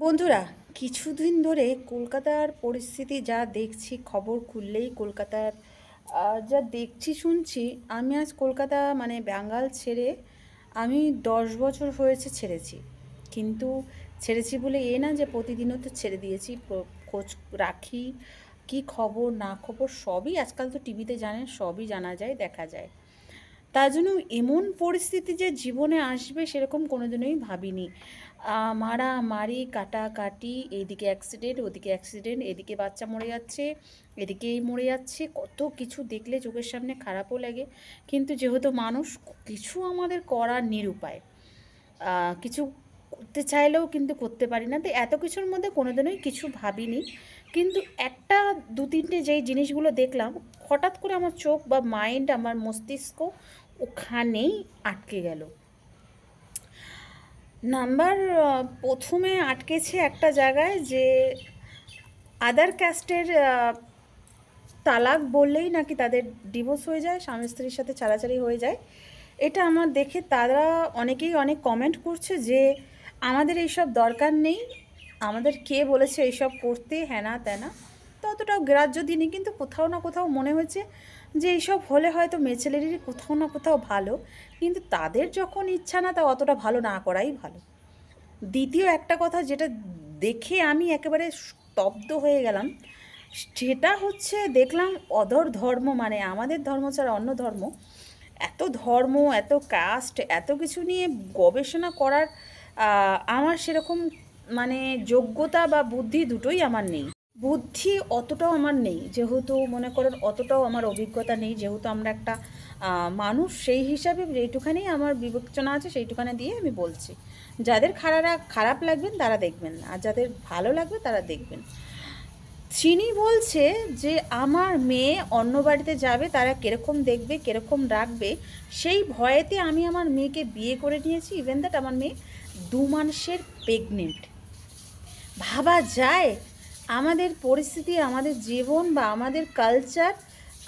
বন্ধুরা, কিছুদিন ধরে কলকাতার পরিস্থিতি যা দেখছি, খবর খুললেই কলকাতার যা দেখছি শুনছি। আমি আজ কলকাতা মানে বাঙ্গাল ছেড়ে আমি 10 বছর হয়েছে ছেড়েছি। কিন্তু ছেড়েছি বলে এ না যে প্রতিদিনও তো ছেড়ে দিয়েছি, খোঁজ রাখি। কি খবর না খবর সবই আজকাল তো টিভিতে জানেন, সবই জানা যায়, দেখা যায়। তার জন্য এমন পরিস্থিতি যে জীবনে আসবে সেরকম কোনোদিনই ভাবিনি। মারামারি, কাটাকাটি, এইদিকে অ্যাক্সিডেন্ট, ওদিকে অ্যাক্সিডেন্ট, এদিকে বাচ্চা মরে যাচ্ছে, এদিকে এই মরে যাচ্ছে, কত কিছু দেখলে চোখের সামনে খারাপও লাগে। কিন্তু যেহেতু মানুষ, কিছু আমাদের করার নিরুপায়। কিছু করতে চাইলেও কিন্তু করতে পারি না। তো এত কিছুর মধ্যে কোনোদিনই কিছু ভাবিনি। কিন্তু একটা দু তিনটে যেই জিনিসগুলো দেখলাম, হঠাৎ করে আমার চোখ বা মাইন্ড, আমার মস্তিষ্ক ওখানেই আটকে গেল। নাম্বার প্রথমে আটকেছে একটা জায়গায় যে আদার ক্যাস্টের তালাক বললেই নাকি তাদের ডিভোর্স হয়ে যায়, স্বামী স্ত্রীর সাথে ছাড়াছাড়ি হয়ে যায়। এটা আমার দেখে তারা অনেকেই অনেক কমেন্ট করছে যে আমাদের এইসব দরকার নেই, আমাদের কে বলেছে এইসব করতে, হ্যানা ত্যানা। তো অতটাও গ্রাহ্য দিইনি, কিন্তু কোথাও না কোথাও মনে হয়েছে যে এইসব হলে হয়তো মেয়েছেলেরই কোথাও না কোথাও ভালো। কিন্তু তাদের যখন ইচ্ছা না, তা অতটা ভালো না করাই ভালো। দ্বিতীয় একটা কথা যেটা দেখে আমি একেবারে স্তব্ধ হয়ে গেলাম, সেটা হচ্ছে দেখলাম অধর ধর্ম, মানে আমাদের ধর্ম ছাড়া অন্য ধর্ম, এত ধর্ম, এত কাস্ট, এত কিছু নিয়ে গবেষণা করার আমার সেরকম মানে যোগ্যতা বা বুদ্ধি দুটোই আমার নেই। বুদ্ধি অতটাও আমার নেই, যেহেতু মনে করেন অতটাও আমার অভিজ্ঞতা নেই, যেহেতু আমরা একটা মানুষ, সেই হিসাবে যেইটুখানি আমার বিবেচনা আছে সেইটুখানি দিয়ে আমি বলছি। যাদের খারাপ লাগবেন তারা দেখবেন না, আর যাদের ভালো লাগবে তারা দেখবেন। চিনি বলছে যে আমার মেয়ে অন্য বাড়িতে যাবে, তারা কীরকম দেখবে, কীরকম রাখবে, সেই ভয়েতে আমি আমার মেয়েকে বিয়ে করে নিয়েছি। ইভেন দ্যাট আমার মেয়ে 2 মাসের প্রেগনেন্ট। ভাবা যায় আমাদের পরিস্থিতি, আমাদের জীবন বা আমাদের কালচার,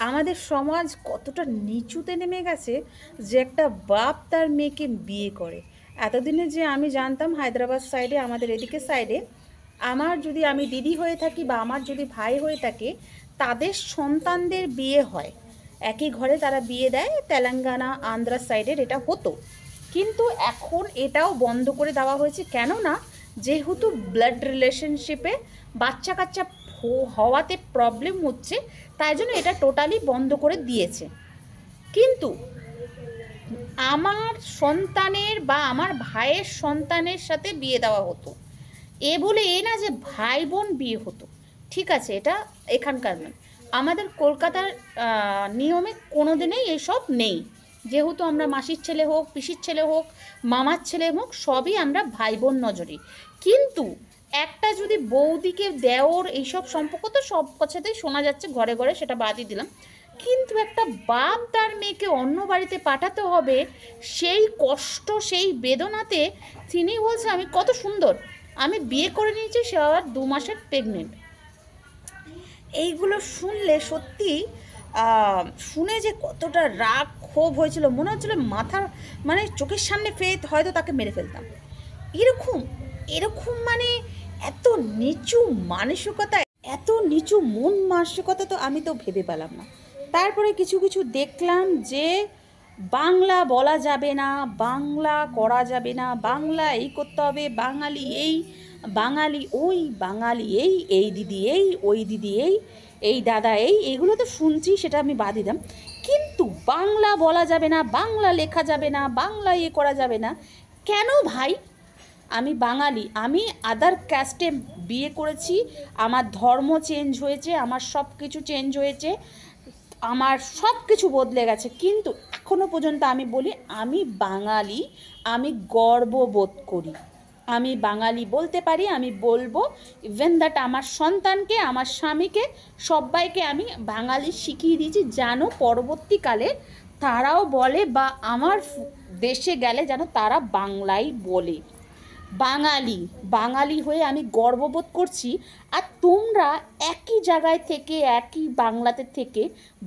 আমাদের সমাজ কতটা নিচুতে নেমে গেছে যে একটা বাপ তার মেয়েকে বিয়ে করে। এতদিনে যে আমি জানতাম হায়দ্রাবাদ সাইডে, আমাদের এদিকে সাইডে, আমার যদি আমি দিদি হয়ে থাকি বা আমার যদি ভাই হয়ে থাকে, তাদের সন্তানদের বিয়ে হয়, একই ঘরে তারা বিয়ে দেয়। তেলেঙ্গানা, আন্ধ্রা সাইডের এটা হতো, কিন্তু এখন এটাও বন্ধ করে দেওয়া হয়েছে। কেন না, যেহেতু ব্লাড রিলেশনশিপে বাচ্চা কাচ্চা হওয়াতে প্রবলেম হচ্ছে, তাই জন্য এটা টোটালি বন্ধ করে দিয়েছে। কিন্তু আমার সন্তানের বা আমার ভাইয়ের সন্তানের সাথে বিয়ে দেওয়া হতো, এ বলে এ না যে ভাই বোন বিয়ে হতো। ঠিক আছে, এটা এখানকার নয়, আমাদের কলকাতার নিয়মে কোনো দিনেই এসব নেই। যেহেতু আমরা মাসির ছেলে হোক, পিসির ছেলে হোক, মামার ছেলে হোক, সবই আমরা ভাই বোন নজরে। কিন্তু একটা যদি বৌদিকে দেওর এইসব সম্পর্ক তো সব কথাতেই শোনা যাচ্ছে ঘরে ঘরে, সেটা বাদই দিলাম। কিন্তু একটা বাপ তার মেয়েকে অন্য বাড়িতে পাঠাতে হবে, সেই কষ্ট, সেই বেদনাতে তিনি বলছে আমি কত সুন্দর, আমি বিয়ে করে নিয়েছি, সে আবার 2 মাসের প্রেগনেন্ট। এইগুলো শুনলে সত্যি শুনে যে কতটা রাগ ক্ষোভ হয়েছিল, মনে হচ্ছিল মাথার মানে চোখের সামনে ফেলে হয়তো তাকে মেরে ফেলতাম। এরকম এরকম মানে এত নিচু মানসিকতা, এত নিচু মন মানসিকতা তো আমি তো ভেবে পেলাম না। তারপরে কিছু কিছু দেখলাম যে বাংলা বলা যাবে না, বাংলা করা যাবে না, বাংলা এই করতে হবে, বাঙালি এই, বাঙালি ওই, বাঙালি এই, এই দিদি এই, ওই দিদি এই, এই দাদা এই, এগুলো তো শুনছি, সেটা আমি বাদ দিলাম। কিন্তু বাংলা বলা যাবে না, বাংলা লেখা যাবে না, বাংলা ইয়ে করা যাবে না। কেন ভাই? আমি বাঙালি, আমি আদার ক্যাস্টে বিয়ে করেছি, আমার ধর্ম চেঞ্জ হয়েছে, আমার সব কিছু চেঞ্জ হয়েছে, আমার সব কিছু বদলে গেছে, কিন্তু এখনও পর্যন্ত আমি বলি আমি বাঙালি, আমি গর্ববোধ করি, আমি বাঙালি বলতে পারি, আমি বলবো। ইভেন দ্যাট আমার সন্তানকে, আমার স্বামীকে, সবাইকে আমি বাঙালি শিখিয়ে দিয়েছি, যেন পরবর্তীকালে তারাও বলে বা আমার দেশে গেলে যেন তারা বাংলাই বলে। বাঙালি, বাঙালি হয়ে আমি গর্ববোধ করছি। আর তোমরা একই জায়গায় থেকে, একই বাংলাতে থেকে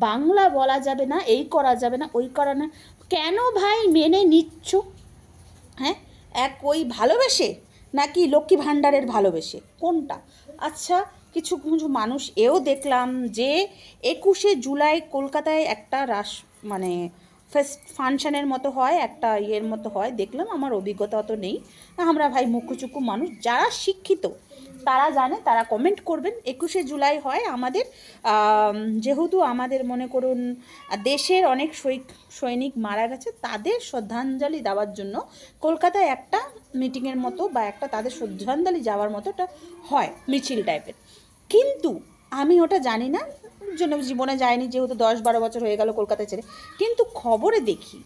বাংলা বলা যাবে না, এই করা যাবে না, ওই করা না, কেন ভাই মেনে নিচ্ছ? হ্যাঁ, এক ওই ভালোবেসে নাকি লক্ষ্মী ভাণ্ডারের ভালোবেসে, কোনটা? আচ্ছা, কিছু কিছু মানুষ এও দেখলাম যে 21শে জুলাই কলকাতায় একটা মানে ফাংশানের মতো হয়, একটা ইয়ের মতো হয়, দেখলাম, আমার অভিজ্ঞতা অত নেই, আমরা ভাই মুখ্যচুক্কু মানুষ, যারা শিক্ষিত তারা জানে, তারা কমেন্ট করবেন। 21শে জুলাই হয় আমাদের, যেহেতু আমাদের মনে করুন দেশের অনেক সৈনিক মারা গেছে, তাদের শ্রদ্ধাঞ্জলি দেওয়ার জন্য কলকাতায় একটা মিটিংয়ের মতো বা একটা তাদের শ্রদ্ধাঞ্জলি যাওয়ার মতো একটা হয় মিছিল টাইপের। কিন্তু আমি ওটা জানি না, জন্য জীবনে যায়নি, যেহেতু 10-12 বছর হয়ে গেল কলকাতায় ছেড়ে। কিন্তু খবরে দেখি,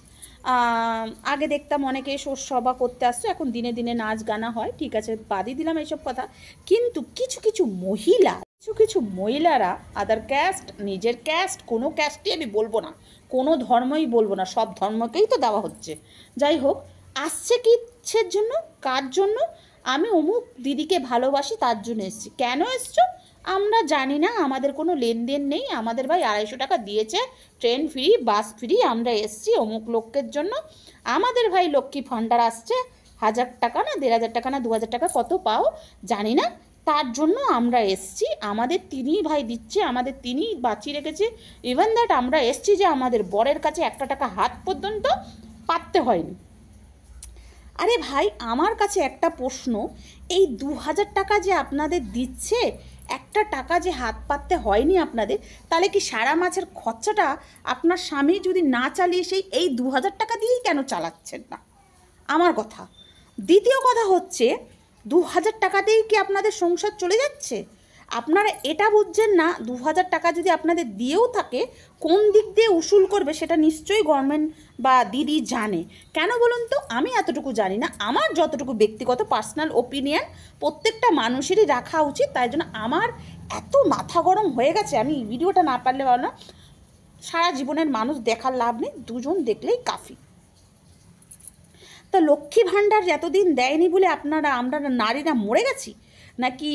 আগে দেখতাম অনেকে সভা করতে আসতো, এখন দিনে দিনে নাচ গানা হয়, ঠিক আছে, বাদই দিলাম এইসব কথা। কিন্তু কিছু কিছু মহিলারা আদার ক্যাস্ট, নিজের ক্যাস্ট, কোনো ক্যাস্টই আমি বলবো না, কোনো ধর্মই বলবো না, সব ধর্মকেই তো দেওয়া হচ্ছে, যাই হোক, আসছে কিসের জন্য, কার জন্য? আমি অমুক দিদিকে ভালোবাসি তার জন্য এসছি। কেন এসছো আমরা জানি না, আমাদের কোনো লেনদেন নেই, আমাদের ভাই 250 টাকা দিয়েছে, ট্রেন ফ্রি, বাস ফ্রি, আমরা এসছি অমুক লোকের জন্য। আমাদের ভাই লক্ষ্মী ভাণ্ডার আসছে, 1000 টাকা না 1500 টাকা না 2000 টাকা কত পাও জানি না, তার জন্য আমরা এসছি, আমাদের তিনিই ভাই দিচ্ছে, আমাদের তিনিই বাঁচিয়ে রেখেছে। ইভেন দ্যাট আমরা এসছি যে আমাদের বরের কাছে 1 টাকা হাত পর্যন্ত পাততে হয়নি। আরে ভাই, আমার কাছে একটা প্রশ্ন, এই 2000 টাকা যে আপনাদের দিচ্ছে, 1 টাকা যে হাত পাততে হয়নি আপনাদের, তাহলে কি সারা মাসের খরচাটা আপনার স্বামী যদি না চালিয়ে এই 2000 টাকা দিয়েই কেন চালাচ্ছেন না? আমার কথা। দ্বিতীয় কথা হচ্ছে, 2000 টাকাতেই কি আপনাদের সংসার চলে যাচ্ছে? আপনারা এটা বুঝছেন না, 2000 টাকা যদি আপনাদের দিয়েও থাকে, কোন দিক দিয়ে উসুল করবে সেটা নিশ্চয়ই গভর্নমেন্ট বা দিদি জানে। কেন বলুন তো? আমি এতটুকু জানি না, আমার যতটুকু ব্যক্তিগত পার্সোনাল ওপিনিয়ন প্রত্যেকটা মানুষেরই রাখা উচিত, তাই জন্য আমার এত মাথা গরম হয়ে গেছে, আমি ভিডিওটা না পারলে ভালো না, সারা জীবনের মানুষ দেখার লাভ নেই, দুজন দেখলেই কাফি। তা লক্ষ্মী ভাণ্ডার এতদিন দেয়নি বলে আমরা নারীরা মরে গেছি? নাকি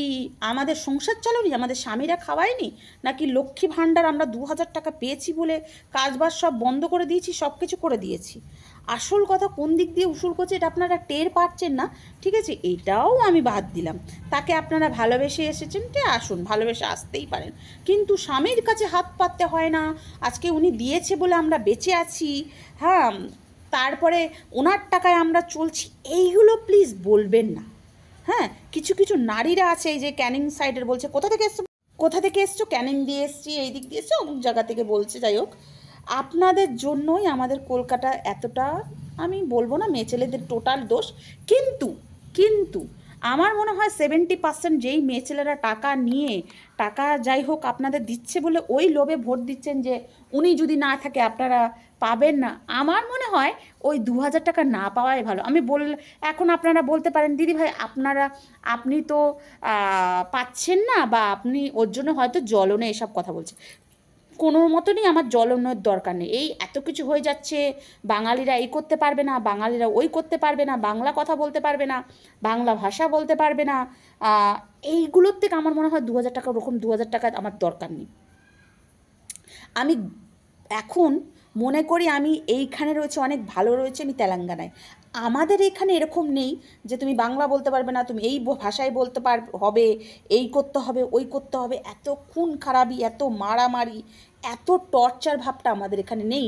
আমাদের সংসার চলেনি, আমাদের স্বামীরা খাওয়ায়নি? নাকি লক্ষ্মী ভাণ্ডার আমরা 2000 টাকা পেয়েছি বলে কাজবাজ সব বন্ধ করে দিয়েছি, সব কিছু করে দিয়েছি? আসল কথা কোন দিক দিয়ে উসুল করছে এটা আপনারা টের পাচ্ছেন না, ঠিক আছে, এইটাও আমি বাদ দিলাম। তাকে আপনারা ভালোবেসে এসেছেন, আসুন, ভালোবেসে আসতেই পারেন, কিন্তু স্বামীর কাছে হাত পাততে হয় না। আজকে উনি দিয়েছে বলে আমরা বেঁচে আছি, হ্যাঁ, তারপরে ওনার টাকায় আমরা চলছি, এইগুলো প্লিজ বলবেন না। হ্যাঁ, কিছু কিছু নারীরা আছে, এই যে ক্যানিং সাইডের বলছে, কোথা থেকে এসছো, ক্যানিং দিয়ে এসছি, এই দিক দিয়ে এসছো, অমুক জায়গা থেকে বলছে, যাই হোক, আপনাদের জন্যই আমাদের কলকাতা এতটা, আমি বলবো না মেয়ে ছেলেদের টোটাল দোষ, কিন্তু কিন্তু আমার মনে হয় 70% যেই মেয়ে ছেলেরা টাকা নিয়ে, টাকা যাই হোক আপনাদের দিচ্ছে বলে ওই লোভে ভোট দিচ্ছেন যে উনি যদি না থাকে আপনারা পাবেন না, আমার মনে হয় ওই 2000 টাকা না পাওয়াই ভালো। এখন আপনারা বলতে পারেন দিদি ভাই আপনি তো পাচ্ছেন না, বা আপনি ওর জন্য হয়তো জ্বলনে এসব কথা বলছে, কোনো মতনই আমার জ্বলনের দরকার নেই। এই এত কিছু হয়ে যাচ্ছে, বাঙালিরা এই করতে পারবে না, বাঙালিরা ওই করতে পারবে না, বাংলা কথা বলতে পারবে না, বাংলা ভাষা বলতে পারবে না, এইগুলোর থেকে আমার মনে হয় 2000 টাকা, ওরকম 2000 টাকা আমার দরকার নেই। আমি এখন মনে করি আমি এইখানে রয়েছে, অনেক ভালো রয়েছে, আমি তেলেঙ্গানায়। আমাদের এখানে এরকম নেই যে তুমি বাংলা বলতে পারবে না, তুমি এই ভাষায় বলতে হবে, এই করতে হবে, ওই করতে হবে, এত খুন খারাপি, এত মারামারি, এত টর্চার ভাবটা আমাদের এখানে নেই,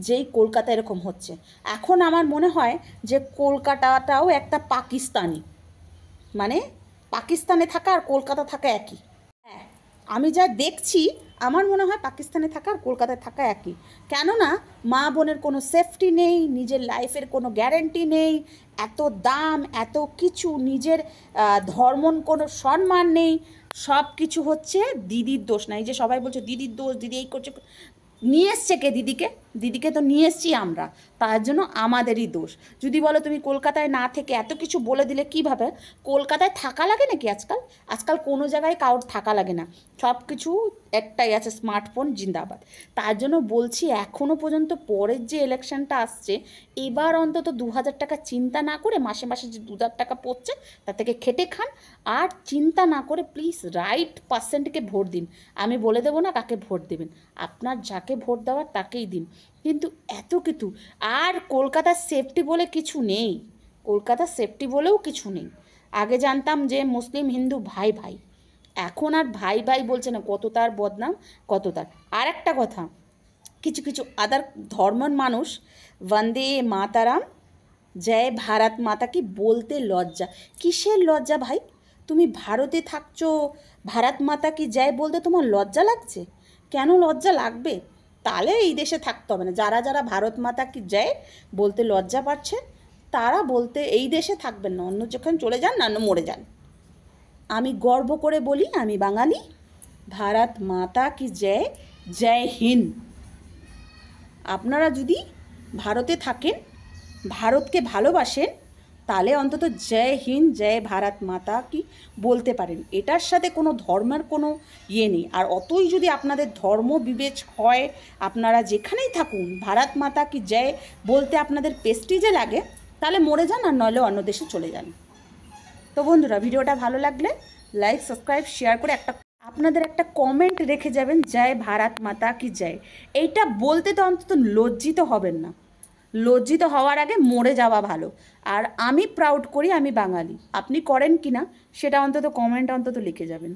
যেই কলকাতা এরকম হচ্ছে। এখন আমার মনে হয় যে কলকাতাটাও একটা পাকিস্তানি, মানে পাকিস্তানে থাকা আর কলকাতা থাকা একই। হ্যাঁ, আমি যা দেখছি আমার মনে হয় পাকিস্তানে থাকা আর কলকাতায় থাকা একই। কেননা মা বোনের কোনো সেফটি নেই, নিজের লাইফের কোনো গ্যারেন্টি নেই, এত দাম, এত কিছু, নিজের ধর্মর কোনো সম্মান নেই, সব কিছু হচ্ছে দিদির দোষ। না, এই যে সবাই বলছে দিদির দোষ, দিদি এই করছে, নিয়ে এসছে কে দিদিকে তো নিয়ে এসছি আমরা, তার জন্য আমাদেরই দোষ। যদি বলো তুমি কলকাতায় না থেকে এত কিছু বলে দিলে কীভাবে? কলকাতায় থাকা লাগে নাকি আজকাল কোনো জায়গায় কারোর থাকা লাগে না, সব কিছু একটাই আছে, স্মার্টফোন জিন্দাবাদ। তার জন্য বলছি এখনও পর্যন্ত পরের যে ইলেকশনটা আসছে, এবার অন্তত 2000 টাকা চিন্তা না করে, মাসে মাসে যে 2000 টাকা পড়ছে তার থেকে খেটে খান, আর চিন্তা না করে প্লিজ রাইট পার্সেন্টকে ভোট দিন। আমি বলে দেবো না কাকে ভোট দেবেন, আপনার যাকে ভোট দেওয়ার তাকেই দিন, কিন্তু এত কিছু। আর কলকাতার সেফটি বলে কিছু নেই, কলকাতার সেফটি বলেও কিছু নেই। আগে জানতাম যে মুসলিম হিন্দু ভাই ভাই, এখন আর ভাই ভাই বলছে না, কত তার বদনাম, কত তার। আর একটা কথা, কিছু কিছু আদার ধর্মের মানুষ বন্দে মাতারাম, জয় ভারত মাতা কি বলতে লজ্জা। কিসের লজ্জা ভাই? তুমি ভারতে থাকছো, ভারত মাতা কি জয় বলতে তোমার লজ্জা লাগছে? কেন লজ্জা লাগবে? তাহলে এই দেশে থাকতে হবে না। যারা যারা ভারত মাতা কি জয় বলতে লজ্জা পাচ্ছে, তারা বলতে এই দেশে থাকবেন না, অন্য যেখানে চলে যান, না মরে যান। আমি গর্ব করে বলি আমি বাঙালি। ভারত মাতা কি জয়, জয় হিন্দ। আপনারা যদি ভারতে থাকেন, ভারতকে ভালোবাসেন, তাহলে অন্তত জয় হিন্দ, জয় ভারত মাতা কি বলতে পারেন। এটার সাথে কোনো ধর্মের কোনো ইয়ে নেই। আর অতই যদি আপনাদের ধর্ম বিবেচ হয়, আপনারা যেখানেই থাকুন ভারত মাতা কি জয় বলতে আপনাদের প্রেস্টিজে লাগে, তাহলে মরে যান, আর নইলে অন্য দেশে চলে যান। তো বন্ধুরা, ভিডিওটা ভালো লাগলে লাইক, সাবস্ক্রাইব, শেয়ার করে আপনাদের একটা কমেন্ট রেখে যাবেন, জয় ভারত মাতা কি জয়। এইটা বলতে তো অন্তত লজ্জিত হবেন না। লজ্জিত হওয়ার আগে মরে যাওয়া ভালো। আর আমি প্রাউড করি আমি বাঙালি। আপনি করেন কি না সেটা অন্তত কমেন্ট অন্তত লিখে যাবেন।